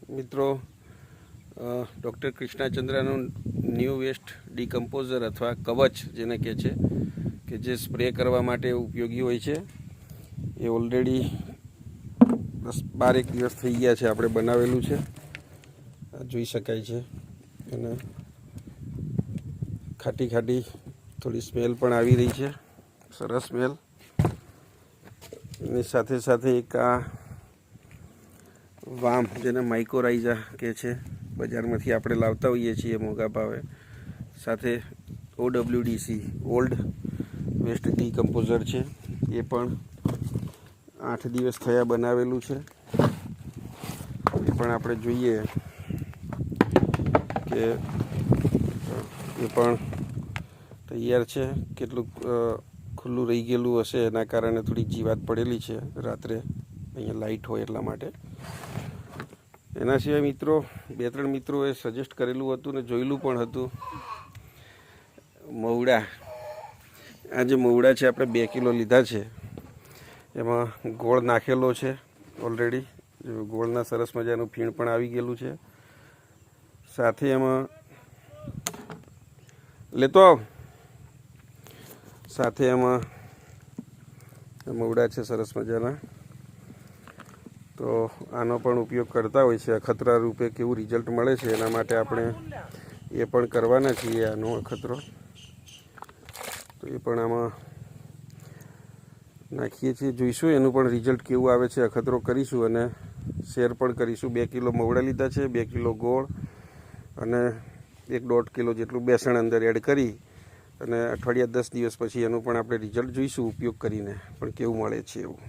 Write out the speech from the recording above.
મિત્રો doctor કૃષ્ણાચંદ્રાનું new waste decomposer અથવા કવચ જેને કહે છે કે જે સ્પ્રે કરવા માટે ઉપયોગી હોય છે એ ઓલરેડી 10-12 દિવસ થઈ ગયા છે આપણે બનાવેલું છે, જોઈ શકાય છે. અને ખાટી ખાટી થોડી સ્મેલ પણ આવી રહી છે, સરસ સ્મેલ. એની સાથે સાથે એક આ વામ જેને માઇકોરાઇઝા કહે છે, બજારમાંથી આપણે લાવતા હોઈએ છીએ મોંઘા ભાવે, સાથે OWDC ઓલ્ડ વેસ્ટ ડીકમ્પોઝર છે, એ પણ 8 દિવસ થયા બનાવેલું છે. એ પણ આપણે જોઈએ કે એ પણ તૈયાર છે. કેટલુંક ખુલ્લું રહી ગયેલું હશે, એના કારણે થોડીક જીવાત પડેલી છે રાત્રે, અહીંયા લાઇટ હોય એટલા માટે. એના સિવાય મિત્રો 2-3 મિત્રોએ સજેસ્ટ કરેલું હતું ને જોયેલું પણ હતું મવડા. આ જે મવડા છે આપણે 2 કિલો લીધા છે, એમાં ગોળ નાખેલો છે ઓલરેડી. ગોળના સરસ મજાનું ફીણ પણ આવી ગયેલું છે. સાથે એમાં સાથે એમાં મવડા છે સરસ મજાના. તો આનો પણ ઉપયોગ કરતા હોય છે અખતરા રૂપે. કેવું રિઝલ્ટ મળે છે એના માટે આપણે એ પણ કરવાના છીએ, આનો અખતરો. તો એ પણ આમાં નાખીએ છીએ, જોઈશું એનું પણ રિઝલ્ટ કેવું આવે છે. અખતરો કરીશું અને શેર પણ કરીશું. 2 કિલો મવડા લીધા છે, 2 કિલો ગોળ અને 1-1.5 કિલો જેટલું બેસણ અંદર એડ કરી અને અઠવાડિયા 10 દિવસ પછી એનું પણ આપણે રિઝલ્ટ જોઈશું ઉપયોગ કરીને પણ કેવું મળે છે એવું.